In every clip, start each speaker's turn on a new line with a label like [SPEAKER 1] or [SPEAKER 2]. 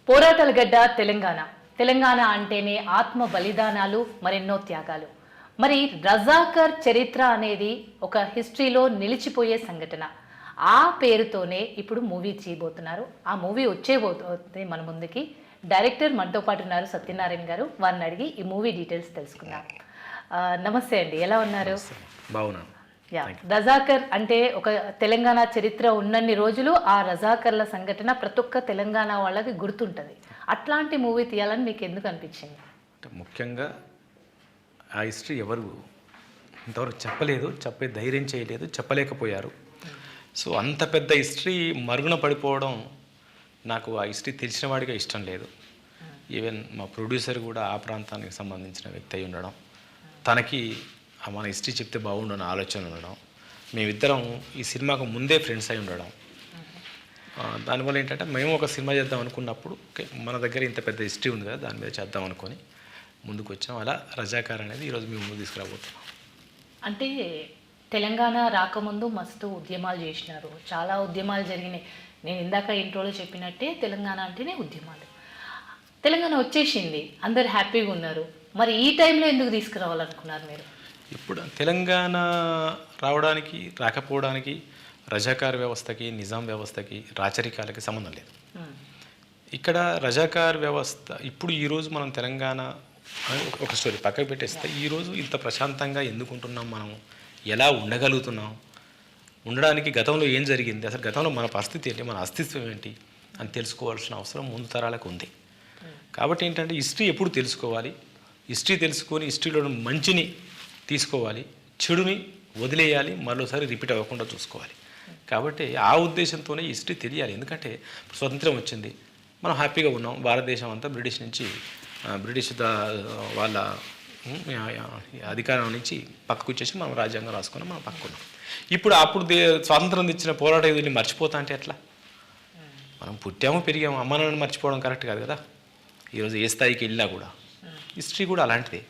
[SPEAKER 1] పోరాటాల గడ్డ తెలంగాణ. తెలంగాణ అంటేనే ఆత్మ బలిదానాలు, మరెన్నో త్యాగాలు. మరి రజాకర్ చరిత్ర అనేది ఒక హిస్టరీలో నిలిచిపోయే సంఘటన. ఆ పేరుతోనే ఇప్పుడు మూవీ చేయబోతున్నారు. ఆ మూవీ వచ్చేబోతుంది మన ముందుకి. డైరెక్టర్ మనతో పాటు ఉన్నారు సత్యనారాయణ గారు. వారిని అడిగి ఈ మూవీ డీటెయిల్స్ తెలుసుకుందాం. నమస్తే అండి, ఎలా ఉన్నారు?
[SPEAKER 2] బాగున్నాను.
[SPEAKER 1] రజాకర్ అంటే ఒక తెలంగాణ చరిత్ర ఉన్నన్ని రోజులు ఆ రజాకర్ల సంఘటన ప్రతి ఒక్క తెలంగాణ వాళ్ళకి గుర్తుంటుంది. అట్లాంటి మూవీ తీయాలని మీకు ఎందుకు అనిపించింది?
[SPEAKER 2] ముఖ్యంగా ఆ హిస్టరీ ఎవరు ఇంతవరకు చెప్పలేదు, చెప్పే ధైర్యం చేయలేదు, చెప్పలేకపోయారు. సో అంత పెద్ద హిస్టరీ మరుగున పడిపోవడం నాకు ఆ హిస్టరీ తెలిసిన వాడిగా ఇష్టం లేదు. ఈవెన్ మా ప్రొడ్యూసర్ కూడా ఆ ప్రాంతానికి సంబంధించిన వ్యక్తి అయి ఉండడం, తనకి మన హిస్టరీ చెప్తే బాగుండని ఆలోచన ఉండడం, మేమిద్దరం ఈ సినిమాకు ముందే ఫ్రెండ్స్ అయి ఉండడం, దానివల్ల ఏంటంటే మేము ఒక సినిమా చేద్దాం అనుకున్నప్పుడు మన దగ్గర ఇంత పెద్ద హిస్టరీ ఉంది కదా, దాని మీద చేద్దాం అనుకొని ముందుకు వచ్చాం. అలా రజాకార్ అనేది ఈరోజు మేము ముందు తీసుకురాబోతున్నాం.
[SPEAKER 1] అంటే తెలంగాణ రాకముందు మస్తు ఉద్యమాలు చేసినారు, చాలా ఉద్యమాలు జరిగినాయి. నేను ఇందాక ఇంట్రోలో చెప్పినట్టే తెలంగాణ అంటేనే ఉద్యమాలు. తెలంగాణ వచ్చేసింది, అందరు హ్యాపీగా ఉన్నారు. మరి ఈ టైంలో ఎందుకు తీసుకురావాలనుకున్నారు మీరు?
[SPEAKER 2] ఇప్పుడు తెలంగాణ రావడానికి రాకపోవడానికి రజాకార్ వ్యవస్థకి, నిజాం వ్యవస్థకి, రాచరికాలకి సంబంధం లేదు. ఇక్కడ రజాకార్ వ్యవస్థ ఇప్పుడు ఈరోజు మనం తెలంగాణ ఒక స్టోరీ పక్కకు పెట్టేస్తే ఈరోజు ఇంత ప్రశాంతంగా ఎందుకుంటున్నాం, మనం ఎలా ఉండగలుగుతున్నాం, ఉండడానికి గతంలో ఏం జరిగింది, అసలు గతంలో మన పరిస్థితి ఏంటి, మన అస్తిత్వం ఏంటి అని తెలుసుకోవాల్సిన అవసరం ముందు తరాలకు ఉంది. కాబట్టి ఏంటంటే హిస్టరీ ఎప్పుడు తెలుసుకోవాలి, హిస్టరీ తెలుసుకొని హిస్టరీలో మంచిని తీసుకోవాలి, చెడుని వదిలేయాలి, మరోసారి రిపీట్ అవ్వకుండా చూసుకోవాలి. కాబట్టి ఆ ఉద్దేశంతోనే హిస్టరీ తెలియాలి. ఎందుకంటే స్వతంత్రం వచ్చింది, మనం హ్యాపీగా ఉన్నాం. భారతదేశం అంతా బ్రిటిష్ నుంచి వాళ్ళ అధికారం నుంచి పక్కకు వచ్చేసి మనం రాజ్యాంగం రాసుకున్నాం, మనం పక్కకున్నాం. ఇప్పుడు అప్పుడు స్వాతంత్రం తెచ్చిన పోరాట యోధుల్ని మర్చిపోతా అంటే ఎట్లా? మనం పుట్టాము పెరిగాము, అమ్మ నాన్నని మర్చిపోవడం కరెక్ట్ కాదు కదా. ఈరోజు ఏ స్థాయికి వెళ్ళినా కూడా హిస్టరీ కూడా అలాంటిదే.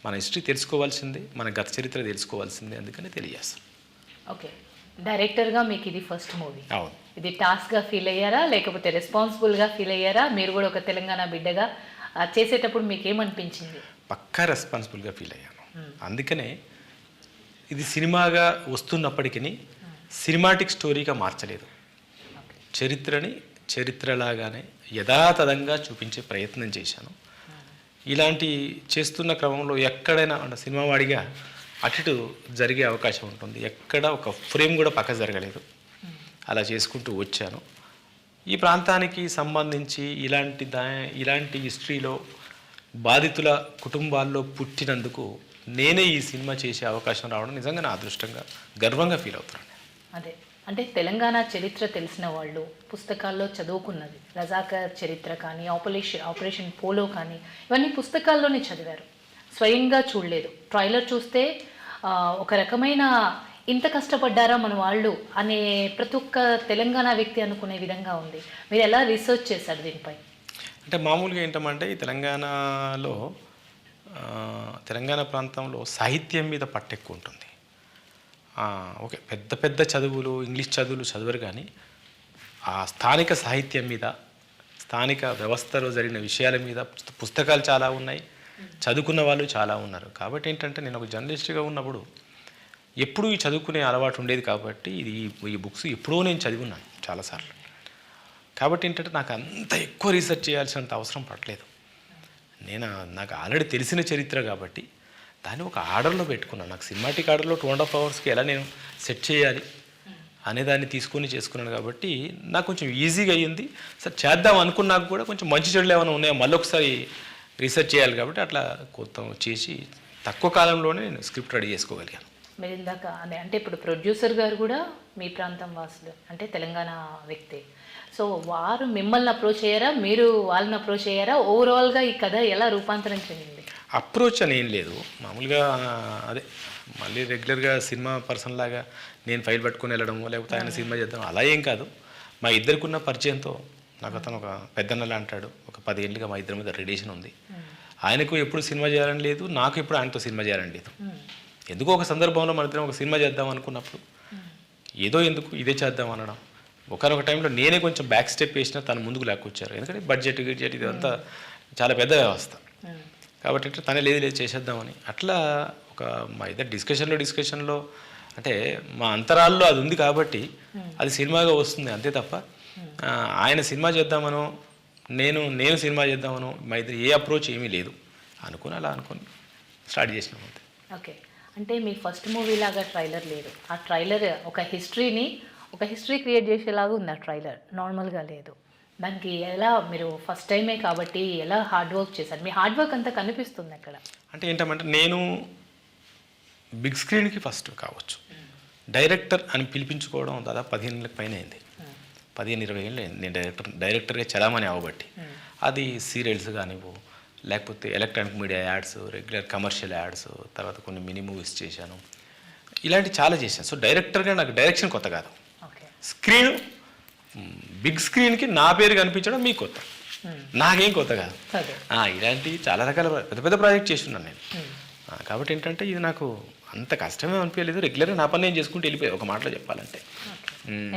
[SPEAKER 2] మన హిస్టరీ తెలుసుకోవాల్సిందే, మన గత చరిత్ర తెలుసుకోవాల్సిందే, అందుకని తెలియజేస్తాం.
[SPEAKER 1] ఓకే, డైరెక్టర్గా మీకు ఇది ఫస్ట్ మూవీ.
[SPEAKER 2] అవును.
[SPEAKER 1] ఇది టాస్క్గా ఫీల్ అయ్యారా, లేకపోతే రెస్పాన్సిబుల్గా ఫీల్ అయ్యారా? మీరు కూడా ఒక తెలంగాణ బిడ్డగా చేసేటప్పుడు మీకు ఏమనిపించింది?
[SPEAKER 2] పక్కా రెస్పాన్సిబుల్గా ఫీల్ అయ్యాను. అందుకనే ఇది సినిమాగా వస్తున్నప్పటికీ సినిమాటిక్ స్టోరీగా మార్చలేదు. చరిత్రని చరిత్రలాగానే యథాతథంగా చూపించే ప్రయత్నం చేశాను. ఇలాంటి చేస్తున్న క్రమంలో ఎక్కడైనా సినిమా వాడిగా అటు జరిగే అవకాశం ఉంటుంది, ఎక్కడ ఒక ఫ్రేమ్ కూడా పక్క జరగలేదు. అలా చేసుకుంటూ వచ్చాను. ఈ ప్రాంతానికి సంబంధించి ఇలాంటి హిస్టరీలో బాధితుల కుటుంబాల్లో పుట్టినందుకు నేనే ఈ సినిమా చేసే అవకాశం రావడం నిజంగా నా అదృష్టంగా, గర్వంగా ఫీల్ అవుతున్నాను.
[SPEAKER 1] అదే అంటే తెలంగాణ చరిత్ర తెలిసిన వాళ్ళు, పుస్తకాల్లో చదువుకున్నది రజాకర్ చరిత్ర కానీ, ఆపరేషన్ పోలో కానీ, ఇవన్నీ పుస్తకాల్లోనే చదివారు, స్వయంగా చూడలేదు. ట్రైలర్ చూస్తే ఒక రకమైన ఇంత కష్టపడ్డారా మన వాళ్ళు అనే ప్రతి ఒక్క తెలంగాణ వ్యక్తి అనుకునే విధంగా ఉంది. మీరు ఎలా రీసెర్చ్ చేశారు దీనిపై?
[SPEAKER 2] అంటే మామూలుగా ఏంటంటే ఈ తెలంగాణ ప్రాంతంలో సాహిత్యం మీద పట్టు ఎక్కువ ఉంటుంది. ఓకే, పెద్ద పెద్ద చదువులు, ఇంగ్లీష్ చదువులు చదవరు, కానీ ఆ స్థానిక సాహిత్యం మీద, స్థానిక వ్యవస్థలో జరిగిన విషయాల మీద పుస్తకాలు చాలా ఉన్నాయి, చదువుకున్న వాళ్ళు చాలా ఉన్నారు. కాబట్టి ఏంటంటే నేను ఒక జర్నలిస్ట్గా ఉన్నప్పుడు ఎప్పుడూ ఈ చదువుకునే అలవాటు ఉండేది. కాబట్టి ఈ బుక్స్ ఎప్పుడో నేను చదివిన్నాను చాలాసార్లు. కాబట్టి ఏంటంటే నాకు అంత ఎక్కువ రీసెర్చ్ చేయాల్సినంత అవసరం పడలేదు. నాకు ఆల్రెడీ తెలిసిన చరిత్ర కాబట్టి దాన్ని ఒక ఆర్డర్లో పెట్టుకున్నాను. నాకు సినిమాటిక్ ఆర్డర్లో 2.5 అవర్స్కి ఎలా నేను సెట్ చేయాలి అనేదాన్ని తీసుకొని చేసుకున్నాను. కాబట్టి నాకు కొంచెం ఈజీగా అయ్యింది. సరే చేద్దాం అనుకున్నాక కూడా కొంచెం మంచి చెడులు ఏమైనా ఉన్నాయో మళ్ళీ ఒకసారి రీసెర్చ్ చేయాలి. కాబట్టి అట్లా కొత్త చేసి తక్కువ కాలంలోనే నేను స్క్రిప్ట్ రెడీ చేసుకోగలిగాను.
[SPEAKER 1] మీరు ఇందాక అంటే ఇప్పుడు ప్రొడ్యూసర్ గారు కూడా మీ ప్రాంతం వాసులు, అంటే తెలంగాణ వ్యక్తి. సో వారు మిమ్మల్ని అప్రోచ్ అయ్యారా, మీరు వాళ్ళని అప్రోచ్ అయ్యారా? ఓవరాల్గా ఈ కథ ఎలా రూపాంతరం చెందింది?
[SPEAKER 2] అప్రోచ్ అని ఏం లేదు. మామూలుగా అదే మళ్ళీ రెగ్యులర్గా సినిమా పర్సన్ లాగా నేను ఫైల్ పట్టుకొని వెళ్ళడము, లేకపోతే ఆయన సినిమా చేద్దాం అలా ఏం కాదు. మా ఇద్దరికి ఉన్న పరిచయంతో నాకు అతను ఒక పెద్దన్నలా అంటాడు. ఒక 10 ఏళ్ళుగా మా ఇద్దరి మీద రిలేషన్ ఉంది. ఆయనకు ఎప్పుడు సినిమా చేయాలని లేదు, నాకు ఎప్పుడు ఆయనతో సినిమా చేయాలని లేదు. ఎందుకో ఒక సందర్భంలో మన ఇద్దరం ఒక సినిమా చేద్దాం అనుకున్నప్పుడు ఎందుకు ఇదే చేద్దాం అనడం, ఒకనొక టైంలో నేనే కొంచెం బ్యాక్ స్టెప్ వేసినా తను ముందుకు లాక్కొచ్చారు. ఎందుకంటే బడ్జెట్ ఇదంతా చాలా పెద్ద వ్యవస్థ. కాబట్టి అంటే తనే లేదు చేసేద్దామని అట్లా ఒక మా ఇద్దరు డిస్కషన్లో అంటే మా అంతరాల్లో అది ఉంది కాబట్టి అది సినిమాగా వస్తుంది అంతే తప్ప ఆయన సినిమా చేద్దామనో నేను సినిమా చేద్దామనో మా ఇద్దరు ఏ అప్రోచ్ ఏమీ లేదు. అలా అనుకుని స్టార్ట్ చేసినాం అంతే.
[SPEAKER 1] ఓకే, అంటే మీ ఫస్ట్ మూవీ లాగా ట్రైలర్ లేదు. ఆ ట్రైలర్ ఒక హిస్టరీ క్రియేట్ చేసేలాగా ఉంది. ఆ ట్రైలర్ నార్మల్గా లేదు. దానికి ఎలా మీరు ఫస్ట్ టైమే కాబట్టి ఎలా హార్డ్ వర్క్ చేశారు? మీ హార్డ్ వర్క్ అంతా కనిపిస్తుంది అక్కడ.
[SPEAKER 2] అంటే ఏంటంటే నేను బిగ్ స్క్రీన్కి ఫస్ట్ కావచ్చు, డైరెక్టర్ అని పిలిపించుకోవడం దాదాపు 15 ఏళ్ళకి పైన అయింది. 15-20 ఏళ్ళు అయింది నేను డైరెక్టర్గా చలామణి అవ్వబట్టి. అది సీరియల్స్ కానివ్వు, లేకపోతే electronic media ads, regular commercial ads, తర్వాత కొన్ని మినీ మూవీస్ చేశాను. ఇలాంటి చాలా చేశాను. సో డైరెక్టర్గా నాకు డైరెక్షన్ కొత్త కాదు. స్క్రీన్ బిగ్ స్క్రీన్కి నా పేరు కనిపించడం మీకు కొత్త, నాకేం కొత్త కాదు. ఇలాంటి చాలా రకాల పెద్ద ప్రాజెక్ట్ చేస్తున్నాను నేను. కాబట్టి ఏంటంటే ఇది నాకు అంత కష్టమే అనిపించలేదు. రెగ్యులర్గా నా పని నేను చేసుకుంటూ వెళ్ళిపోయాయి ఒక మాటలో చెప్పాలంటే.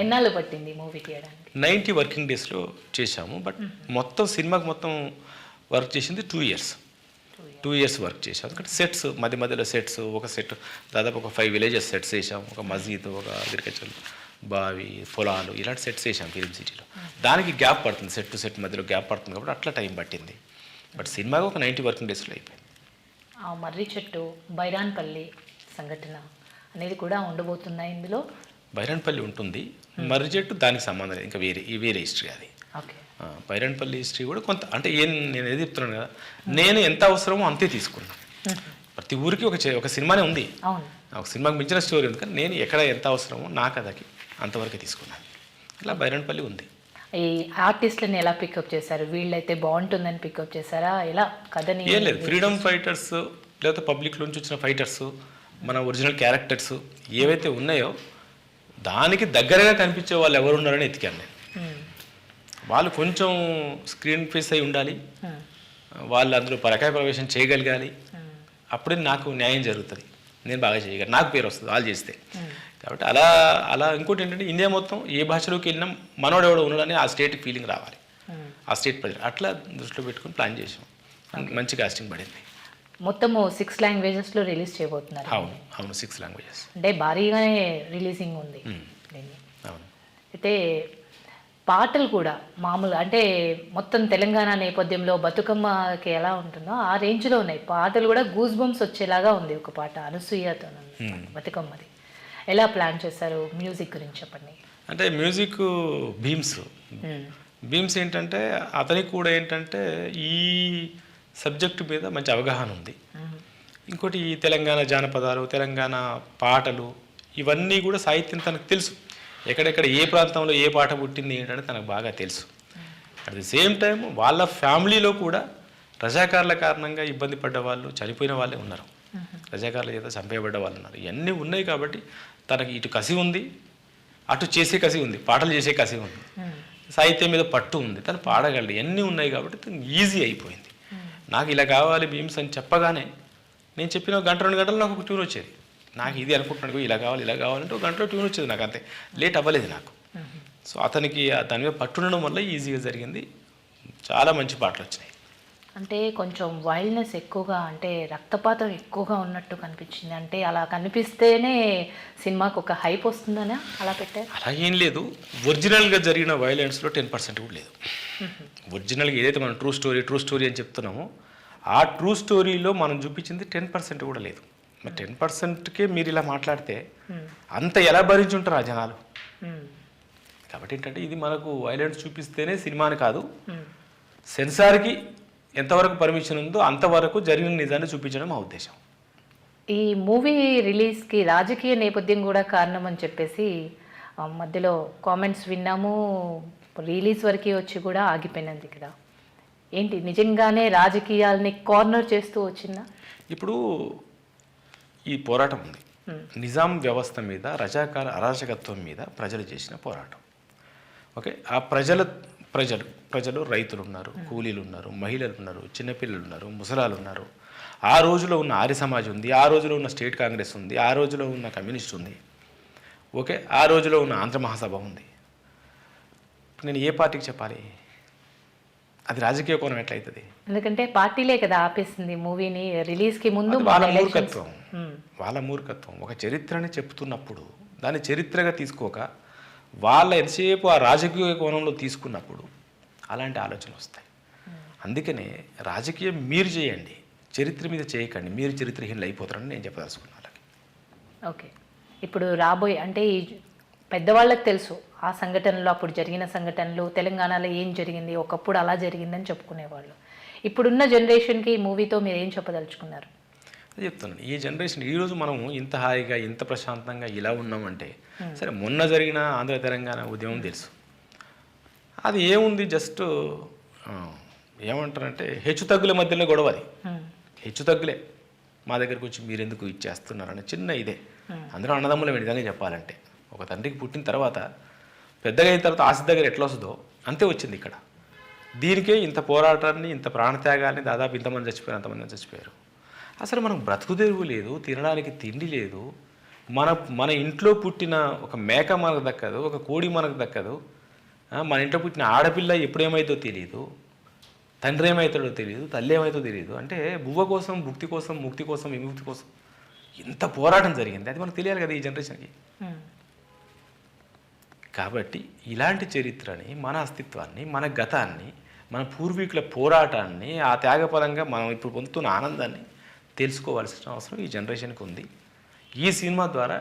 [SPEAKER 1] ఎన్నాళ్ళు పట్టింది మూవీ తీయడానికి?
[SPEAKER 2] 90 వర్కింగ్ డేస్లో చేశాము. బట్ మొత్తం సినిమాకి మొత్తం వర్క్ చేసింది 2 years. 2 years వర్క్ చేసాం. ఎందుకంటే సెట్స్ మధ్యలో సెట్స్, ఒక సెట్ దాదాపు ఒక 5 villages సెట్స్ వేసాం. ఒక మస్జిద్, ఒక అగ్రికల్చర్ బావి, పొలాలు, ఇలాంటి సెట్స్ వేసాం ఫిలిం సిటీలో. దానికి గ్యాప్ పడుతుంది, సెట్ టు సెట్ మధ్యలో గ్యాప్ పడుతుంది కాబట్టి అట్లా టైం పట్టింది. బట్ సినిమాగా ఒక 90 వర్కింగ్ డేస్లో అయిపోయింది.
[SPEAKER 1] ఆ మర్రి చెట్టు, బైరాన్పల్లి సంఘటన అనేది కూడా ఉండబోతున్నాయి ఇందులో.
[SPEAKER 2] బైరాన్పల్లి ఉంటుంది, మర్రి చెట్టు దానికి సంబంధం లేదు, ఇంకా వేరే హిస్టరీ అది.
[SPEAKER 1] ఓకే,
[SPEAKER 2] బైరాన్పల్లి హిస్టరీ కూడా కొంత అంటే నేను ఏది చెప్తున్నాను కదా, నేను ఎంత అవసరమో అంతే తీసుకున్నాను. ప్రతి ఊరికి ఒక సినిమానే ఉంది, ఒక సినిమాకి మించిన స్టోరీ ఉంది, కానీ నేను ఎక్కడ ఎంత అవసరమో నా కథకి అంతవరకే తీసుకున్నాను. ఇలా బైరాన్పల్లి ఉంది.
[SPEAKER 1] ఈ ఆర్టిస్ట్లని ఎలా పికప్ చేశారు? వీళ్ళైతే బాగుంటుందని పికప్ చేశారా? ఎలా కథని?
[SPEAKER 2] ఏం లేదు, ఫ్రీడమ్ ఫైటర్స్ లేకపోతే పబ్లిక్ నుంచి వచ్చిన ఫైటర్స్, మన ఒరిజినల్ క్యారెక్టర్స్ ఏవైతే ఉన్నాయో దానికి దగ్గరగా కనిపించే వాళ్ళు ఎవరు ఉన్నారని ఎతికాను నేను. వాళ్ళు కొంచెం స్క్రీన్ ఫేస్ అయి ఉండాలి, వాళ్ళు అందులో పరకాయ ప్రవేశం చేయగలగాలి, అప్పుడే నాకు న్యాయం జరుగుతుంది, నేను బాగా చేయగలను, నాకు పేరు వస్తుంది వాళ్ళు చేస్తే. కాబట్టి అలా ఇంకోటి ఏంటంటే ఇండియా మొత్తం ఏ భాషలోకి వెళ్ళినా మనోడు ఎవడో ఉన్నాడని ఆ స్టేట్ ఫీలింగ్ రావాలి, ఆ స్టేట్ ప్రజలు. అట్లా దృష్టిలో పెట్టుకుని ప్లాన్ చేసాం. మంచి కాస్టింగ్ పడింది.
[SPEAKER 1] మొత్తము 6 languagesలో రిలీజ్ చేయబోతున్నారు.
[SPEAKER 2] అవును 6 languages.
[SPEAKER 1] అంటే భారీగానే రిలీజింగ్ ఉంది.
[SPEAKER 2] అవును.
[SPEAKER 1] అయితే పాటలు కూడా మామూలు అంటే మొత్తం తెలంగాణ నేపథ్యంలో బతుకమ్మకి ఎలా ఉంటుందో ఆ రేంజ్లో ఉన్నాయి పాటలు కూడా. గూస్ బంప్స్ వచ్చేలాగా ఉంది ఒక పాట అనసూయతో బతుకమ్మది. ఎలా ప్లాన్ చేశారు? మ్యూజిక్ గురించి చెప్పండి.
[SPEAKER 2] అంటే మ్యూజిక్ భీమ్స్ ఏంటంటే అతనికి కూడా ఏంటంటే ఈ సబ్జెక్టు మీద మంచి అవగాహన ఉంది. ఇంకోటి ఈ తెలంగాణ జానపదాలు, తెలంగాణ పాటలు ఇవన్నీ కూడా సాహిత్యం తనకు తెలుసు. ఎక్కడెక్కడ ఏ ప్రాంతంలో ఏ పాట పుట్టింది ఏంటంటే తనకు బాగా తెలుసు. అట్ ది సేమ్ టైం వాళ్ళ ఫ్యామిలీలో కూడా రజాకారుల కారణంగా ఇబ్బంది పడ్డ వాళ్ళు, చనిపోయిన వాళ్ళే ఉన్నారు, రజాకారుల చేత చంపేయబడ్డ వాళ్ళు ఉన్నారు. ఇవన్నీ ఉన్నాయి కాబట్టి తనకి ఇటు కసి ఉంది, అటు చేసే కసి ఉంది, పాటలు చేసే కసి ఉంది, సాహిత్యం మీద పట్టు ఉంది, తను పాడగలడు. ఇవన్నీ ఉన్నాయి కాబట్టి తను ఈజీ అయిపోయింది. నాకు ఇలా కావాలి భీమ్స్ అని చెప్పగానే నేను చెప్పిన 1-2 గంటలు నాకు ఒక ట్యూన్ వచ్చేది. నాకు ఇది అనుకుంటున్నాను, ఇలా కావాలంటే ఒక గంటలో ట్యూన్ వచ్చేది. నాకు అంతే లేట్ అవ్వలేదు నాకు. సో అతనికి దాని మీద పట్టుండడం వల్ల ఈజీగా జరిగింది. చాలా మంచి పాటలు వచ్చినాయి.
[SPEAKER 1] అంటే కొంచెం వైల్డ్నెస్ ఎక్కువగా, అంటే రక్తపాతం ఎక్కువగా ఉన్నట్టు కనిపించింది. అంటే అలా కనిపిస్తేనే సినిమాకు ఒక హైప్ వస్తుందనే అలా పెట్టారు?
[SPEAKER 2] అలా ఏం లేదు. ఒరిజినల్గా జరిగిన వైలెన్స్లో 10% కూడా లేదు. ఒరిజినల్గా ఏదైతే మనం ట్రూ స్టోరీ అని చెప్తున్నామో ఆ ట్రూ స్టోరీలో మనం చూపించింది 10% కూడా లేదు. మరి 10%కే మీరు ఇలా మాట్లాడితే అంత ఎలా భరించి ఉంటారు ఆ జనాలు? కాబట్టి ఏంటంటే ఇది మనకు వైలెన్స్ చూపిస్తేనే సినిమాని కాదు, సెన్సార్కి ఎంతవరకు పర్మిషన్ ఉందో అంతవరకు జరిగిన నిజాన్ని చూపించడం మా ఉద్దేశం.
[SPEAKER 1] ఈ మూవీ రిలీజ్కి రాజకీయ నేపథ్యం కూడా కారణం అని చెప్పేసి మధ్యలో కామెంట్స్ విన్నాము. రిలీజ్ వరకు వచ్చి కూడా ఆగిపోయినది కదా, ఏంటి నిజంగానే రాజకీయాలని కార్నర్ చేస్తూ వచ్చిందా? ఇప్పుడు
[SPEAKER 2] ఈ పోరాటం ఉంది, నిజాం వ్యవస్థ మీద, రజాకార అరాచకత్వం మీద ప్రజలు చేసిన పోరాటం. ఓకే, ఆ ప్రజలు రైతులు ఉన్నారు, కూలీలు ఉన్నారు, మహిళలు ఉన్నారు, చిన్నపిల్లలు ఉన్నారు, ముసలాలు ఉన్నారు. ఆ రోజులో ఉన్న ఆర్య సమాజ్ ఉంది, ఆ రోజులో ఉన్న స్టేట్ కాంగ్రెస్ ఉంది, ఆ రోజులో ఉన్న కమ్యూనిస్ట్ ఉంది, ఓకే, ఆ రోజులో ఉన్న ఆంధ్ర మహాసభ ఉంది. నేను ఏ పార్టీకి చెప్పాలి? అది రాజకీయ కోణం ఎట్లయితుంది?
[SPEAKER 1] ఎందుకంటే పార్టీలే కదా ఆపేసింది మూవీని రిలీజ్కి ముందు.
[SPEAKER 2] అది వాళ్ళ మూర్ఖత్వం, వాళ్ళ మూర్ఖత్వం. ఒక చరిత్రని చెప్తున్నప్పుడు దాన్ని చరిత్రగా తీసుకోక వాళ్ళ ఎంతసేపు ఆ రాజకీయ కోణంలో తీసుకున్నప్పుడు అలాంటి ఆలోచనలు వస్తాయి. అందుకనే రాజకీయం మీరు చేయండి, చరిత్ర మీద చేయకండి, మీరు చరిత్రహీనులు అయిపోతారని నేను చెప్పదలుచుకున్నాను వాళ్ళకి.
[SPEAKER 1] ఓకే, ఇప్పుడు రాబోయే అంటే ఈ పెద్దవాళ్ళకి తెలుసు ఆ సంఘటనలు, అప్పుడు జరిగిన సంఘటనలు, తెలంగాణలో ఏం జరిగింది, ఒకప్పుడు అలా జరిగిందని చెప్పుకునేవాళ్ళు. ఇప్పుడున్న జనరేషన్కి ఈ మూవీతో మీరు ఏం చెప్పదలుచుకున్నారు?
[SPEAKER 2] చెప్తున్నాను, ఈ జనరేషన్ ఈరోజు మనం ఇంత హాయిగా ఇంత ప్రశాంతంగా ఇలా ఉన్నామంటే సరే, మొన్న జరిగిన ఆంధ్ర తెలంగాణ ఉద్యమం తెలుసు. అది ఏముంది, జస్ట్ ఏమంటారంటే హెచ్చు తగ్గుల మధ్యలో గొడవ. అది హెచ్చు తగ్గులే. మా దగ్గరకు వచ్చి మీరు ఎందుకు ఇచ్చేస్తున్నారని చిన్న ఇదే. అందరూ అన్నదమ్ములే విధంగా చెప్పాలంటే. ఒక తండ్రికి పుట్టిన తర్వాత పెద్దగా అయిన తర్వాత ఆస్తి దగ్గర ఎట్లా వస్తుందో అంతే వచ్చింది ఇక్కడ. దీనికే ఇంత పోరాటాన్ని, ఇంత ప్రాణత్యాగాన్ని, దాదాపు ఇంతమంది చచ్చిపోయారు, అంతమంది చచ్చిపోయారు. అసలు మనకు బ్రతుకు తెరువు లేదు, తినడానికి తిండి లేదు. మన ఇంట్లో పుట్టిన ఒక మేక మనకు దక్కదు, ఒక కోడి మనకు దక్కదు. మన ఇంట్లో పుట్టిన ఆడపిల్ల ఎప్పుడేమైతో తెలియదు, తండ్రి ఏమవుతాడో తెలియదు, తల్లి ఏమవుతుందో తెలియదు. అంటే బువ్వ కోసం, భుక్తి కోసం, ముక్తి కోసం, విముక్తి కోసం ఇంత పోరాటం జరిగింది. అది మనకు తెలియాలి కదా ఈ జనరేషన్కి. కాబట్టి ఇలాంటి చరిత్రని, మన అస్తిత్వాన్ని, మన గతాన్ని, మన పూర్వీకుల పోరాటాన్ని, ఆ త్యాగపరంగా మనం ఇప్పుడు పొందుతున్న ఆనందాన్ని తెలుసుకోవాల్సిన అవసరం ఈ జనరేషన్కి ఉంది. ఈ సినిమా ద్వారా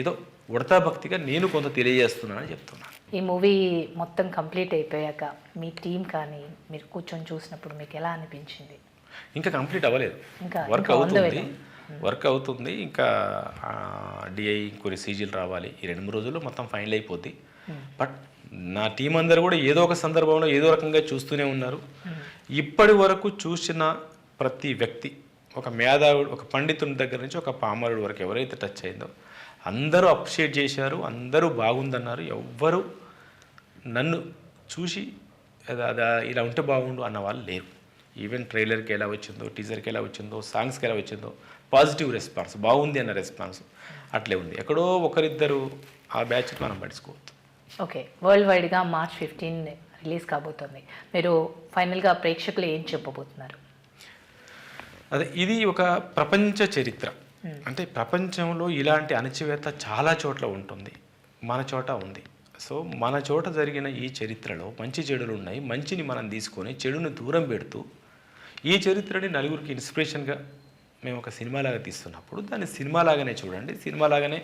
[SPEAKER 2] ఏదో ఉడతా భక్తిగా నేను కొంత తెలియజేస్తున్నానని చెప్తున్నాను.
[SPEAKER 1] ఈ మూవీ మొత్తం కంప్లీట్ అయిపోయాక మీ టీం కానీ మీరు కూర్చొని చూసినప్పుడు మీకు ఎలా అనిపించింది?
[SPEAKER 2] ఇంకా కంప్లీట్ అవ్వలేదు,
[SPEAKER 1] ఇంకా
[SPEAKER 2] వర్క్ అవుతుంది. ఇంకా డిఐ ఇంకొన్ని సీజీలు రావాలి. ఈ 2-3 రోజుల్లో మొత్తం ఫైనల్ అయిపోద్ది. బట్ నా టీం అందరూ కూడా ఏదో ఒక సందర్భంలో ఏదో రకంగా చూస్తూనే ఉన్నారు. ఇప్పటి వరకు చూసిన ప్రతి వ్యక్తి, ఒక మేధావుడు, ఒక పండితుని దగ్గర నుంచి ఒక పామరుడు వరకు ఎవరైతే టచ్ అయిందో అందరూ అప్రిషియేట్ చేశారు, అందరూ బాగుందన్నారు. ఎవ్వరూ నన్ను చూసి ఇలా ఉంటే బాగుండు అన్న వాళ్ళు లేరు. ఈవెన్ ట్రైలర్కి ఎలా వచ్చిందో, టీజర్కి ఎలా వచ్చిందో, సాంగ్స్కి ఎలా వచ్చిందో పాజిటివ్ రెస్పాన్స్, బాగుంది అన్న రెస్పాన్స్ అట్లే ఉంది. ఎక్కడో ఒకరిద్దరు ఆ బ్యాచ్ మనం పడుచుకోవద్దు.
[SPEAKER 1] ఓకే, వరల్డ్ వైడ్గా March 15 రిలీజ్ కాబోతుంది. మీరు ఫైనల్గా ప్రేక్షకులు ఏం చెప్పబోతున్నారు?
[SPEAKER 2] అదే, ఇది ఒక ప్రపంచ చరిత్ర. అంటే ప్రపంచంలో ఇలాంటి అణచివేత చాలా చోట్ల ఉంటుంది, మన చోట ఉంది. సో మన చోట జరిగిన ఈ చరిత్రలో మంచి చెడులు ఉన్నాయి. మంచిని మనం తీసుకొని చెడుని దూరం పెడుతూ ఈ చరిత్రని నలుగురికి ఇన్స్పిరేషన్గా మేము ఒక సినిమాలాగా తీస్తున్నప్పుడు దాన్ని సినిమాలాగానే చూడండి, సినిమాలాగానే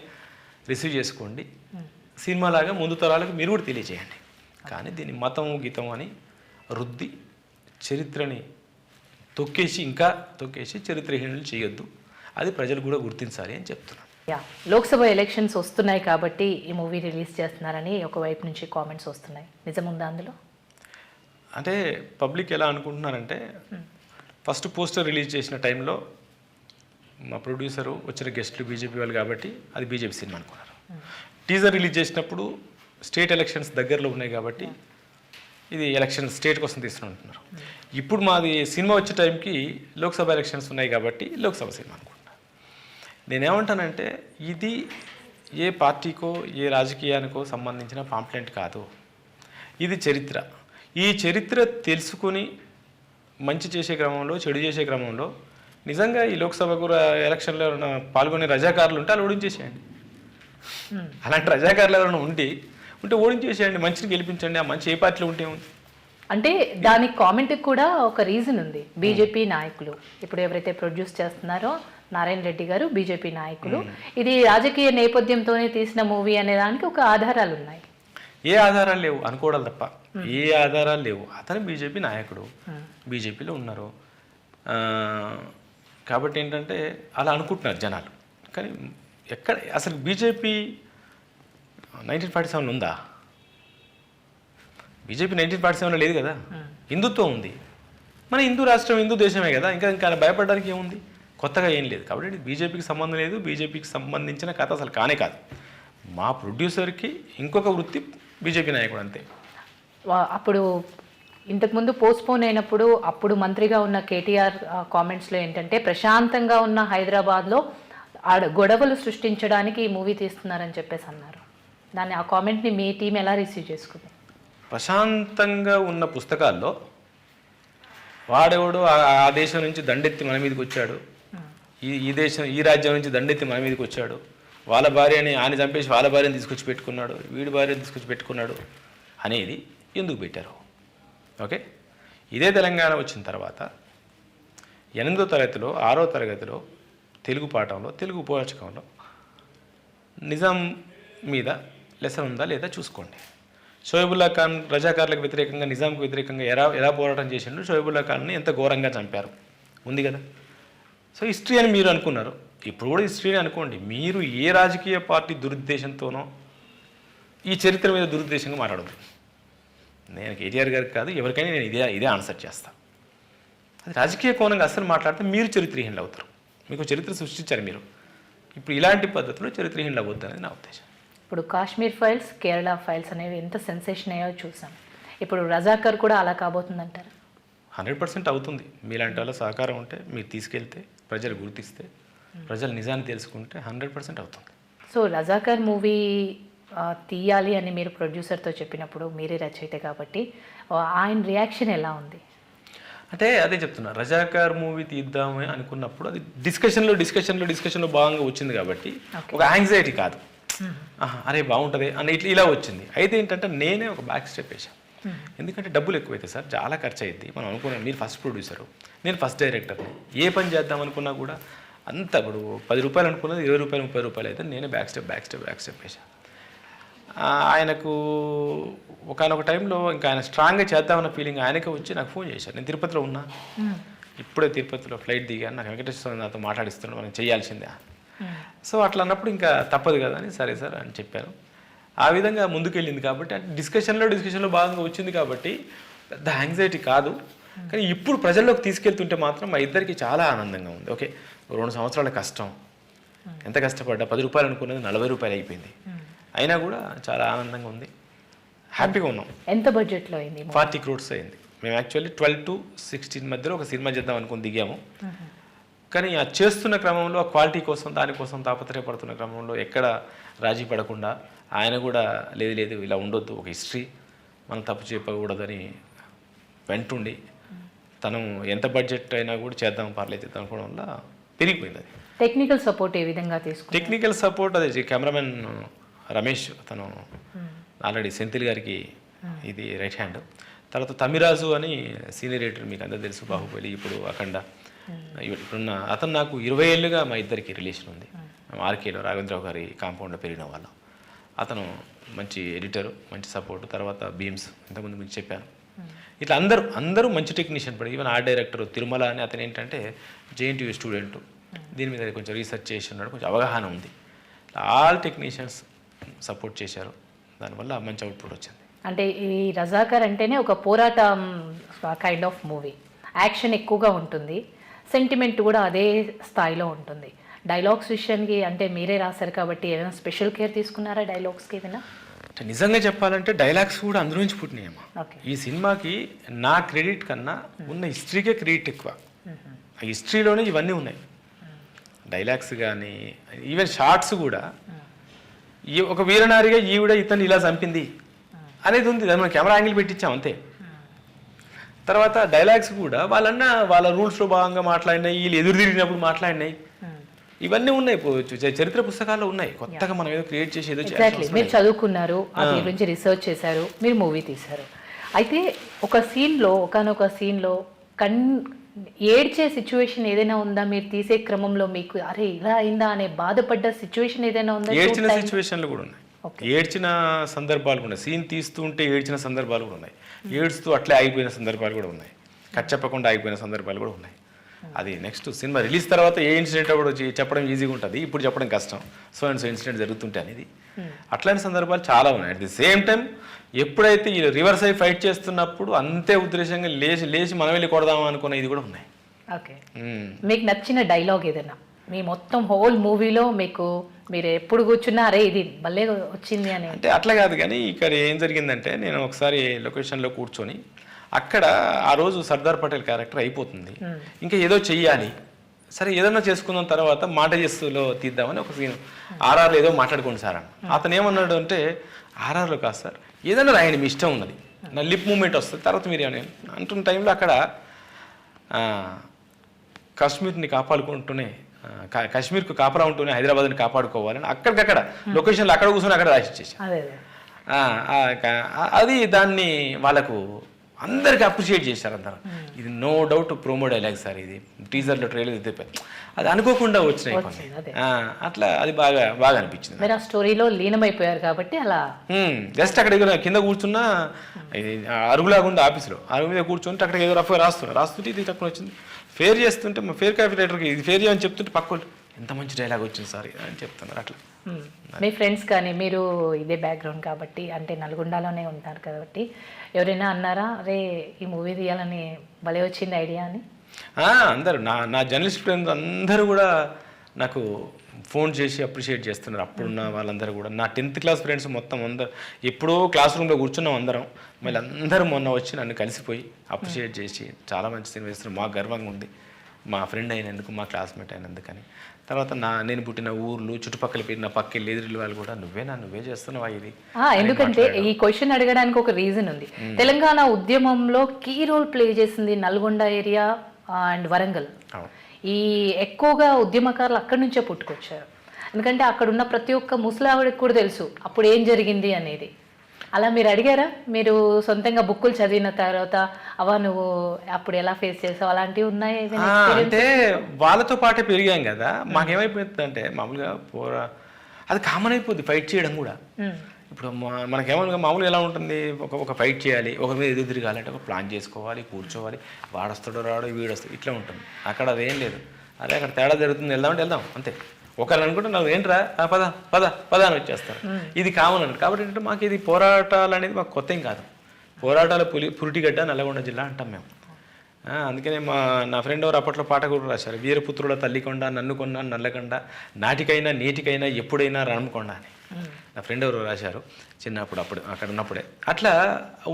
[SPEAKER 2] రిసీవ్ చేసుకోండి, సినిమాలాగా ముందు తరాలకు మీరు కూడా తెలియజేయండి. కానీ దీన్ని మతం గీతం అని రుద్ది చరిత్రని తొక్కేసి చరిత్రహీనులు చేయొద్దు. అది ప్రజలు కూడా గుర్తించాలి అని చెప్తున్నాను.
[SPEAKER 1] లోక్సభ ఎలక్షన్స్ వస్తున్నాయి కాబట్టి ఈ మూవీ రిలీజ్ చేస్తున్నారని ఒకవైపు నుంచి కామెంట్స్ వస్తున్నాయి, నిజముందా అందులో?
[SPEAKER 2] అంటే పబ్లిక్ ఎలా అనుకుంటున్నారంటే, ఫస్ట్ పోస్టర్ రిలీజ్ చేసిన టైంలో మా ప్రొడ్యూసరు వచ్చిన గెస్టులు బీజేపీ వాళ్ళు కాబట్టి అది బీజేపీ సినిమా అనుకున్నారు. టీజర్ రిలీజ్ చేసినప్పుడు స్టేట్ ఎలక్షన్స్ దగ్గరలో ఉన్నాయి కాబట్టి ఇది ఎలక్షన్ స్టేట్ కోసం తీసుకుంటున్నారు. ఇప్పుడు మాది సినిమా వచ్చే టైంకి లోక్సభ ఎలక్షన్స్ ఉన్నాయి కాబట్టి లోక్సభ సినిమా అనుకుంటున్నాను. నేనేమంటానంటే, ఇది ఏ పార్టీకో ఏ రాజకీయానికో సంబంధించిన పాంప్లెంట్ కాదు, ఇది చరిత్ర. ఈ చరిత్ర తెలుసుకుని మంచి చేసే క్రమంలో, చెడు చేసే క్రమంలో నిజంగా ఈ లోక్సభకు ఎలక్షన్లో పాల్గొనే రజాకారులు ఉంటే వాళ్ళు ఓడించేసేయండి. అలాంటి రజాకారులు ఎవరైనా ఉంటే ఓడించేసేయండి, మంచిని గెలిపించండి. ఆ మంచి ఏ పార్టీలో ఉంటే ఉంది.
[SPEAKER 1] అంటే దానికి కామెంట్కి కూడా ఒక రీజన్ ఉంది. బీజేపీ నాయకులు ఇప్పుడు ఎవరైతే ప్రొడ్యూస్ చేస్తున్నారో నారాయణ రెడ్డి గారు బీజేపీ నాయకులు, ఇది రాజకీయ నేపథ్యంతోనే తీసిన మూవీ అనే దానికి ఒక ఆధారాలు ఉన్నాయి.
[SPEAKER 2] ఏ ఆధారాలు లేవు అనుకోవడం తప్ప, ఏ ఆధారాలు లేవు. అతను బీజేపీ నాయకుడు, బీజేపీలో ఉన్నారు కాబట్టి ఏంటంటే అలా అనుకుంటున్నారు జనాలు. కానీ ఎక్కడ అసలు బీజేపీ 1947 ఉందా? బీజేపీ 1947లో లేదు కదా. హిందుత్వం ఉంది, మన హిందూ రాష్ట్రం, హిందూ దేశమే కదా. ఇంకా భయపడడానికి ఏముంది? కొత్తగా ఏం లేదు. కాబట్టి బీజేపీకి సంబంధం లేదు, బీజేపీకి సంబంధించిన కథ అసలు కానే కాదు. మా ప్రొడ్యూసర్కి ఇంకొక వృత్తి బీజేపీ నాయకుడు అంతే.
[SPEAKER 1] అప్పుడు ఇంతకుముందు పోస్ట్పోన్ అయినప్పుడు అప్పుడు మంత్రిగా ఉన్న కేటీఆర్ కామెంట్స్లో ఏంటంటే, ప్రశాంతంగా ఉన్న హైదరాబాద్లో గొడవలు సృష్టించడానికి ఈ మూవీ తీస్తున్నారని చెప్పేసి అన్నారు. ఆ కామెంట్ని మీ టీం ఎలా రిసీవ్ చేసుకుంది?
[SPEAKER 2] ప్రశాంతంగా ఉన్న పుస్తకాల్లో వాడెవడు ఆ దేశం నుంచి దండెత్తి మన మీదకి వచ్చాడు, ఈ రాజ్యం నుంచి దండెత్తి మన మీదకి వచ్చాడు, వాళ్ళ భార్యని ఆయన చంపేసి వాళ్ళ భార్యని తీసుకొచ్చి పెట్టుకున్నాడు, వీడి భార్యని తీసుకొచ్చి పెట్టుకున్నాడు అనేది ఎందుకు పెట్టారు? ఓకే, ఇదే తెలంగాణ వచ్చిన తర్వాత 8వ తరగతిలో 6వ తరగతిలో తెలుగు పాఠంలో తెలుగు ఉపవాచకంలో నిజాం మీద లెసన్ ఉందా లేదా చూసుకోండి. షోయబుల్లా ఖాన్ రజాకార్లకు వ్యతిరేకంగా నిజాంకు వ్యతిరేకంగా ఎలా పోరాటం చేసిండు, షోయబుల్లా ఖాన్ని ఎంత ఘోరంగా చంపారు ఉంది కదా. సో హిస్టరీ అని మీరు అనుకున్నారు, ఇప్పుడు కూడా హిస్టరీని అనుకోండి. మీరు ఏ రాజకీయ పార్టీ దురుద్దేశంతోనో ఈ చరిత్ర మీద దురుద్దేశంగా మాట్లాడదు. నేను కేటీఆర్ గారికి కాదు, ఎవరికైనా నేను ఇదే ఆన్సర్ చేస్తాను. అది రాజకీయ కోణంగా అస్సలు మాట్లాడితే మీరు చరిత్రహీనులు అవుతారు. మీకు చరిత్ర సృష్టించారు మీరు. ఇప్పుడు ఇలాంటి పద్ధతిలో చరిత్రహీనులు అవ్వద్దు అనేది నా ఉద్దేశం.
[SPEAKER 1] ఇప్పుడు కాశ్మీర్ ఫైల్స్, కేరళ ఫైల్స్ అనేవి ఎంత సెన్సేషన్ అయ్యో చూసాం. ఇప్పుడు రజాకర్ కూడా అలా కాబోతుందంటారు?
[SPEAKER 2] 100% అవుతుంది. మీలాంటి వాళ్ళ సహకారం ఉంటే, మీరు తీసుకెళ్తే, ప్రజలు గుర్తిస్తే, ప్రజలు నిజాన్ని తెలుసుకుంటే 100% అవుతుంది.
[SPEAKER 1] సో రజాకర్ మూవీ తీయాలి అని మీరు ప్రొడ్యూసర్తో చెప్పినప్పుడు, మీరే రచయిత కాబట్టి ఆయన రియాక్షన్ ఎలా ఉంది?
[SPEAKER 2] అంటే అదే చెప్తున్నా, రజాకార్ మూవీ తీద్దామని అనుకున్నప్పుడు అది డిస్కషన్లో భాగంగా వచ్చింది కాబట్టి ఒక యాంగ్జైటీ కాదు, అరే బాగుంటుంది అని ఇలా వచ్చింది. అయితే ఏంటంటే నేనే ఒక బ్యాక్ స్టెప్ వేసాను. ఎందుకంటే డబ్బులు ఎక్కువైతే సార్, చాలా ఖర్చు అయ్యింది. మనం అనుకున్నాం, మీరు ఫస్ట్ ప్రొడ్యూసరు, నేను ఫస్ట్ డైరెక్టర్ని, ఏ పని చేద్దాం అనుకున్నా కూడా అంత ఇప్పుడు 10 రూపాయలు అనుకున్నది 20 రూపాయలు 30 రూపాయలు అయితే నేనే బ్యాక్ స్టెప్ వేసాను. ఆయనకు ఒకనొక టైంలో ఇంకా ఆయన స్ట్రాంగ్గా చేద్దామన్న ఫీలింగ్ ఆయనకే వచ్చి నాకు ఫోన్ చేశారు. నేను తిరుపతిలో ఉన్నా, ఇప్పుడే తిరుపతిలో ఫ్లైట్ దిగాను, నాకు వెంకటేశ్వర నాతో మాట్లాడిస్తున్నాడు, మనం చేయాల్సిందే. సో అట్లా అన్నప్పుడు ఇంకా తప్పదు కదా అని సరే సార్ అని చెప్పాను. ఆ విధంగా ముందుకెళ్ళింది కాబట్టి అంటే డిస్కషన్లో భాగంగా వచ్చింది కాబట్టి పెద్ద యాంగ్జైటీ కాదు. కానీ ఇప్పుడు ప్రజల్లోకి తీసుకెళ్తుంటే మాత్రం మా ఇద్దరికి చాలా ఆనందంగా ఉంది. ఓకే, 2 సంవత్సరాల కష్టం, ఎంత కష్టపడ్డా 10 రూపాయలు అనుకున్నది 40 రూపాయలు అయిపోయింది. అయినా కూడా చాలా ఆనందంగా ఉంది, హ్యాపీగా ఉన్నాం.
[SPEAKER 1] ఎంత బడ్జెట్లో అయింది?
[SPEAKER 2] 40 crores అయింది. మేము యాక్చువల్లీ 12 to 16 మధ్యలో ఒక సినిమా చేద్దాం అనుకుని దిగాము. కానీ ఆ చేస్తున్న క్రమంలో ఆ క్వాలిటీ కోసం దానికోసం తాపత్రయపడుతున్న క్రమంలో ఎక్కడ రాజీ పడకుండా ఆయన కూడా లేదు ఇలా ఉండొద్దు, ఒక హిస్టరీ మనం తప్పు చెప్పకూడదని వెంటుండి తను ఎంత బడ్జెట్ అయినా కూడా చేద్దాం చేద్దాం అనుకోవడం వల్ల పెరిగిపోయింది. అది
[SPEAKER 1] టెక్నికల్ సపోర్ట్ ఏ విధంగా తీసుకుంటారు? టెక్నికల్
[SPEAKER 2] సపోర్ట్ అదే కెమెరామెన్ రమేష్, తను ఆల్రెడీ సెంథిల్ గారికి ఇది రైట్ హ్యాండ్. తర్వాత తమిరాజు అని సీనియర్ ఎడిటర్, మీకు అందరూ తెలుసు, బాహుబలి, ఇప్పుడు అఖండ, ఇప్పుడున్న అతను నాకు 20 ఏళ్ళుగా మా ఇద్దరికి రిలేషన్ ఉంది. ఆర్కేలో రాఘవేంద్రరావు గారి కాంపౌండ్లో పెరిగిన వాళ్ళం. అతను మంచి ఎడిటరు, మంచి సపోర్ట్. తర్వాత బీమ్స్ ఇంతకుముందు మీకు చెప్పాను. ఇట్లా అందరూ మంచి టెక్నీషియన్. పడి ఈవెన్ ఆర్ట్ డైరెక్టర్ తిరుమల అని అతను ఏంటంటే JNTU స్టూడెంట్, దీని మీద కొంచెం రీసెర్చ్ చేసి ఉన్నాడు, కొంచెం అవగాహన ఉంది. ఆల్ టెక్నీషియన్స్ సపోర్ట్ చేశారు, దానివల్ల మంచి అవుట్పుట్ వచ్చింది.
[SPEAKER 1] అంటే ఈ రజాకర్ అంటేనే ఒక పోరాటం కైండ్ ఆఫ్ మూవీ, యాక్షన్ ఎక్కువగా ఉంటుంది, సెంటిమెంట్ కూడా అదే స్థాయిలో ఉంటుంది. డైలాగ్స్ విషయానికి అంటే మీరే రాశారు కాబట్టి ఏమైనా స్పెషల్ కేర్ తీసుకున్నారా డైలాగ్స్కి ఏమైనా?
[SPEAKER 2] నిజంగా చెప్పాలంటే డైలాగ్స్ కూడా అందులో నుంచి పుట్టినాయమ్మా. ఈ సినిమాకి నా క్రెడిట్ కన్నా ఉన్న హిస్టరీకే క్రెడిట్ ఎక్కువ. ఆ హిస్టరీలోనే ఇవన్నీ ఉన్నాయి, డైలాగ్స్ కానీ ఈవెన్ షార్ట్స్ కూడా. ఒక వీరనారిగా ఈవిడ ఇతను ఇలా చంపింది అనేది ఉంది, దాన్ని మనం కెమెరా యాంగిల్ పెట్టించాం అంతే. తర్వాత డైలాగ్స్ కూడా వాళ్ళ రూల్స్లో భాగంగా మాట్లాడినాయి, వీళ్ళు ఎదురు తిరిగినప్పుడు మాట్లాడినాయి, ఇవన్నీ ఉన్నాయి, చరిత్ర పుస్తకాల్లో ఉన్నాయి. కొత్తగా మనం ఏదో క్రియేట్ చేసి ఏదో
[SPEAKER 1] ఎగ్జాక్ట్లీ మీరు చదువుకున్నారు, దాని గురించి రీసెర్చ్ చేశారు, మీరు మూవీ తీశారు. అయితే ఒకనొక సీన్లో ఏడ్చే సిచ్యువేషన్ ఏదైనా ఉందా? మీరు తీసే క్రమంలో మీకు అరే ఇలా అయిందా అనే బాధపడ్డ సిచ్యువేషన్ ఏదైనా ఉందా?
[SPEAKER 2] ఏడ్చిన సిచ్యువేషన్లు కూడా ఉన్నాయి, ఏడ్చిన సందర్భాలు కూడా ఉన్నాయి. సీన్ తీస్తూ ఉంటే ఏడ్చిన సందర్భాలు కూడా ఉన్నాయి, ఏడుస్తూ అట్లే ఆగిపోయిన సందర్భాలు కూడా ఉన్నాయి, కట్ చెప్పకుండా ఆగిపోయిన సందర్భాలు కూడా ఉన్నాయి. అది నెక్స్ట్ సినిమా రిలీజ్ తర్వాత ఏ ఇన్సిడెంట్ అప్పుడు చెప్పడం ఈజీగా ఉంటుంది, ఇప్పుడు చెప్పడం కష్టం. సో ఇన్సిడెంట్ జరుగుతుంటే అనేది అట్లాంటి సందర్భాలు చాలా ఉన్నాయి. అట్ ది సేమ్ టైం ఎప్పుడైతే ఈ రివర్స్ అయి ఫైట్ చేస్తున్నప్పుడు అంతే ఉద్దేశంగా లేచి మనం వెళ్ళి కొడదామా అనుకున్న ఇది కూడా ఉన్నాయి.
[SPEAKER 1] ఓకే, మీకు నచ్చిన డైలాగ్ ఏదైనా మీ మొత్తం హోల్ మూవీలో మీరు ఎప్పుడు కూర్చున్నా అరే ఇది భలే వచ్చింది అని?
[SPEAKER 2] అంటే అట్లా కాదు, కానీ ఇక్కడ ఏం జరిగిందంటే నేను ఒకసారి లొకేషన్లో కూర్చొని అక్కడ ఆ రోజు సర్దార్ పటేల్ క్యారెక్టర్ అయిపోతుంది, ఇంకా ఏదో చెయ్యాలి, సరే ఏదన్నా చేసుకుందాం తర్వాత మాట చేస్తూలో తీద్దామని ఒక సీన్ ఆర్ఆర్లో ఏదో మాట్లాడుకోండి సార్ అని. అతను ఏమన్నాడు అంటే ఆర్ఆర్లో కాదు సార్, ఏదన్నా రాయండి మీ ఇష్టం ఉన్నది నా లిప్ మూమెంట్ వస్తుంది, తర్వాత మీరు ఏమని అంటున్న టైంలో అక్కడ కాశ్మీర్ని కాపాడుకుంటూనే కాశ్మీర్కు కాపలా ఉంటూనే హైదరాబాద్ని కాపాడుకోవాలని అక్కడికక్కడ లొకేషన్లో అక్కడ కూర్చొని అక్కడ రాసి ఇచ్చేసి అది దాన్ని వాళ్ళకు అందరికి అప్రిషియేట్ చేశారు అందరూ. ఇది no doubt promo dialogue sir, ఇది టీజర్లో ట్రైలర్ ఇది అది అనుకోకుండా వచ్చినాయి కొన్ని. అట్లా అది బాగా బాగా అనిపించింది.
[SPEAKER 1] మీరు ఆ స్టోరీలో లీనమైపోయారు కాబట్టి అలా
[SPEAKER 2] జస్ట్ అక్కడ కింద కూర్చున్న అరుగులాగుండా ఆఫీస్లో అరుగు మీద కూర్చుంటే అక్కడ ఏదో రఫ్గా రాస్తుంటే ఇది తక్కువ వచ్చింది. ఫేర్ చేస్తుంటే మా ఫేర్ క్యాపిటేటర్కి ఇది ఫేర్ చేయని చెప్తుంటే పక్క ఎంత మంచి డైలాగ్ వచ్చింది సార్ అని చెప్తున్నారు. అట్లా
[SPEAKER 1] మీ ఫ్రెండ్స్ కానీ మీరు ఇదే బ్యాక్గ్రౌండ్ కాబట్టి అంటే నల్గొండలోనే ఉంటారు కాబట్టి ఎవరైనా అన్నారా అరే ఈ మూవీ తీయాలని భలే వచ్చింది ఐడియా అని?
[SPEAKER 2] అందరూ నా జర్నలిస్ట్ ఫ్రెండ్స్ అందరూ కూడా నాకు ఫోన్ చేసి అప్రిషియేట్ చేస్తున్నారు. అప్పుడున్న వాళ్ళందరూ కూడా నా 10th క్లాస్ ఫ్రెండ్స్ మొత్తం అందరూ ఎప్పుడో క్లాస్ రూమ్లో కూర్చున్నాం అందరం, మళ్ళీ అందరూ మొన్న వచ్చి నన్ను కలిసిపోయి అప్రిషియేట్ చేసి చాలా మంచి సినిమా వేస్తున్నారు, మాకు గర్వంగా ఉంది మా ఫ్రెండ్ అయినందుకు, మా క్లాస్మేట్ అయినందుకని. తర్వాత నేను పుట్టిన ఊర్లు చుట్టుపక్కల పెట్టిన పక్కెళ్ళి ఎదురు వాళ్ళు కూడా నువ్వే చేస్తున్నావా ఇది?
[SPEAKER 1] ఎందుకంటే ఈ క్వశ్చన్ అడగడానికి ఒక రీజన్ ఉంది. తెలంగాణ ఉద్యమంలో కీ రోల్ ప్లే చేసింది నల్గొండ ఏరియా అండ్ వరంగల్. ఈ ఎక్కువగా ఉద్యమకారులు అక్కడి నుంచే పుట్టుకొచ్చారు. ఎందుకంటే అక్కడ ఉన్న ప్రతి ఒక్క ముసలావిడికి కూడా తెలుసు అప్పుడు ఏం జరిగింది అనేది. అలా మీరు అడిగారా? మీరు సొంతంగా బుక్కులు చదివిన తర్వాత నువ్వు అప్పుడు ఎలా ఫేస్ చేసావు అలాంటివి ఉన్నాయి?
[SPEAKER 2] అంటే వాళ్ళతో పాటే పెరిగాం కదా, మాకేమైపోతుంది అంటే మామూలుగా అది కామన్ అయిపోద్ది ఫైట్ చేయడం కూడా. ఇప్పుడు మనకేమన్నా మామూలుగా ఎలా ఉంటుంది, ఒక ఫైట్ చేయాలి, ఒకరి మీద ఎదురు తిరగాలంటే ఒక ప్లాన్ చేసుకోవాలి, కూర్చోవాలి, వాడొస్తాడో రాడో వీడొస్తాడు ఇట్లా ఉంటుంది. అక్కడ అదేం లేదు, అదే అక్కడ తేడా జరుగుతుంది, వెళ్దాం అంతే. ఒకళ్ళు అనుకుంటే నాకు ఏంట్రా పద అని వచ్చేస్తారు. ఇది కామన్ అన్నట్టు. కాబట్టి ఏంటంటే మాకు ఇది పోరాటాలు అనేది మాకు కొత్త ఏం కాదు. పోరాటాల పురిటిగడ్డ నల్లగొండ జిల్లా అంటాం మేము. అందుకనే నా ఫ్రెండ్ ఎవరు అప్పట్లో పాట కూడా రాశారు, వీరపుత్రుల తల్లికొండ నన్నుకొండ నల్లకొండ నాటికైనా నేటికైనా ఎప్పుడైనా రణముకొండ అని నా ఫ్రెండ్ ఎవరు రాశారు చిన్నప్పుడు అక్కడ ఉన్నప్పుడే. అట్లా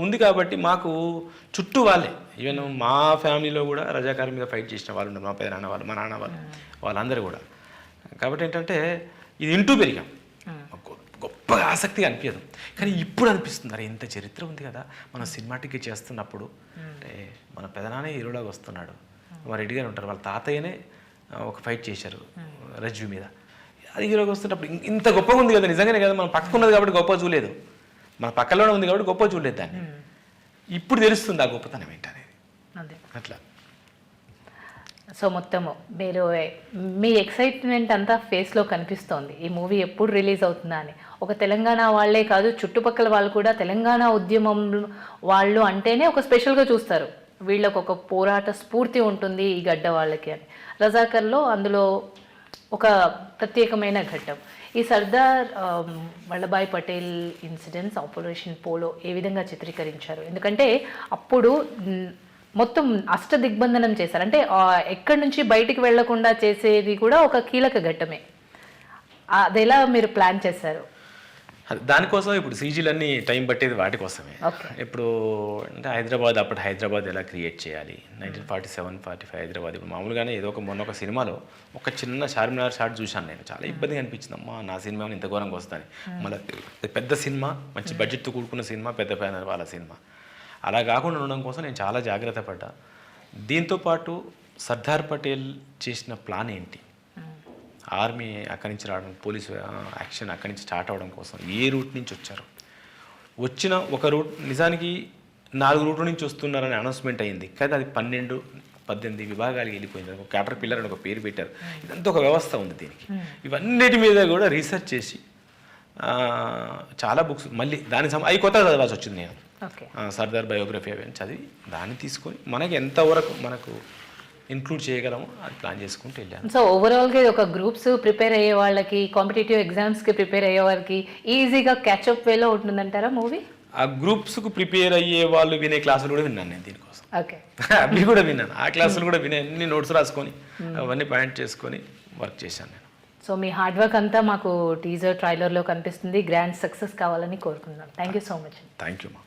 [SPEAKER 2] ఉంది కాబట్టి మాకు చుట్టూ వాళ్ళే, ఈవెన్ మా ఫ్యామిలీలో కూడా రజాకారు మీద ఫైట్ చేసిన వాళ్ళు ఉన్నారు, మా పెదనాన్న వాళ్ళు, మా నాన్న వాళ్ళు, వాళ్ళందరూ కూడా. కాబట్టి ఏంటంటే ఇది వింటూ పెరిగాం, గొప్పగా ఆసక్తిగా అనిపించదు. కానీ ఇప్పుడు అనిపిస్తుంది అరే ఇంత చరిత్ర ఉంది కదా మనం సినిమాటిక్ చేస్తున్నప్పుడు. అంటే మన పెదనానే హీరోలాగా వస్తున్నాడు, మా రెడ్డి గారు ఉంటారు, వాళ్ళ తాతయ్యనే ఒక ఫైట్ చేశారు రజ్జు మీద, అది హీరోగా వస్తున్నప్పుడు ఇంత గొప్పగా ఉంది కదా. నిజంగానే కదా, మనం పక్కకున్నది కాబట్టి గొప్ప చూడలేదు, మన పక్కలోనే ఉంది కాబట్టి గొప్ప చూడలేదు దాన్ని. ఇప్పుడు తెలుస్తుంది ఆ గొప్పతనం ఏంటనేది. అట్లా
[SPEAKER 1] సో మొత్తము మీరు మీ ఎక్సైట్మెంట్ అంతా ఫేస్లో కనిపిస్తోంది ఈ మూవీ ఎప్పుడు రిలీజ్ అవుతుందా అని. ఒక తెలంగాణ వాళ్ళే కాదు చుట్టుపక్కల వాళ్ళు కూడా తెలంగాణ ఉద్యమం వాళ్ళు అంటేనే ఒక స్పెషల్గా చూస్తారు, వీళ్ళకు ఒక పోరాట స్ఫూర్తి ఉంటుంది ఈ గడ్డ వాళ్ళకి అని. రజాకర్లో అందులో ఒక ప్రత్యేకమైన ఘట్టం ఈ Sardar Vallabhbhai Patel incidents, operation polo ఏ విధంగా చిత్రీకరించారు? ఎందుకంటే అప్పుడు మొత్తం అష్టదిగ్బంధనం చేశారు, అంటే ఎక్కడి నుంచి బయటికి వెళ్లకుండా చేసేది కూడా ఒక కీలక ఘట్టమే. అది ఎలా మీరు ప్లాన్ చేశారు?
[SPEAKER 2] దానికోసం ఇప్పుడు సీజీలన్నీ టైం పట్టేది వాటి కోసమే. ఇప్పుడు అంటే హైదరాబాద్ ఎలా క్రియేట్ చేయాలి, 1947-45 హైదరాబాద్. ఇప్పుడు మామూలుగానే ఏదో మొన్న ఒక సినిమాలో ఒక చిన్న చార్మినార్ షాట్ చూశాను నేను, చాలా ఇబ్బందిగా అనిపించింది. అమ్మా నా సినిమా ఇంత ఘోరంగా వస్తుంది, మళ్ళీ పెద్ద సినిమా, మంచి బడ్జెట్తో కూడుకున్న సినిమా, పెద్ద ప్యానర్ వాళ్ళ సినిమా, అలా కాకుండా ఉండడం కోసం నేను చాలా జాగ్రత్త పడ్డా. దీంతోపాటు సర్దార్ పటేల్ చేసిన ప్లాన్ ఏంటి, ఆర్మీ అక్కడి నుంచి రావడం, పోలీసు యాక్షన్ అక్కడి నుంచి స్టార్ట్ అవ్వడం కోసం ఏ రూట్ నుంచి వచ్చారు, వచ్చిన ఒక రూట్ నిజానికి 4 రూట్ల నుంచి వస్తున్నారని అనౌన్స్మెంట్ అయింది, కానీ అది 12-18 విభాగాలకు వెళ్ళిపోయింది. ఒక క్యాటర్ పిల్లర్ అని ఒక పేరు పెట్టారు. ఇదంతా ఒక వ్యవస్థ ఉంది దీనికి. ఇవన్నిటి మీద కూడా రీసెర్చ్ చేసి చాలా బుక్స్ మళ్ళీ అవి కొత్తగా చదవాల్సి వచ్చింది. నేను సర్దార్ బయోగ్రఫీ అవి చదివి దాన్ని తీసుకొని మనకి ఎంతవరకు మనకు ఇంక్లూడ్ చేయగలము అది ప్లాన్ చేసుకుంటూ వెళ్ళాను.
[SPEAKER 1] సో ఓవరాల్గా ఒక గ్రూప్స్ ప్రిపేర్ అయ్యే వాళ్ళకి, కాంపిటేటివ్ ఎగ్జామ్స్కి ప్రిపేర్ అయ్యే వారికి ఈజీగా క్యాచ్అప్ వేలో ఉంటుందంటారా మూవీ?
[SPEAKER 2] ఆ గ్రూప్స్కు ప్రిపేర్ అయ్యే వాళ్ళు వినే క్లాసులు కూడా విన్నాను నేను దీనికోసం. అవి కూడా విన్నాను, ఆ క్లాసులు కూడా వినే అన్ని నోట్స్ రాసుకొని అవన్నీ పాయింట్ చేసుకొని వర్క్ చేశాను నేను.
[SPEAKER 1] సో మీ హార్డ్ వర్క్ అంతా మాకు టీజర్ ట్రైలర్లో కనిపిస్తుంది. గ్రాండ్ సక్సెస్ కావాలని కోరుకుంటున్నాను. Thank you so much.
[SPEAKER 2] Thank you మా.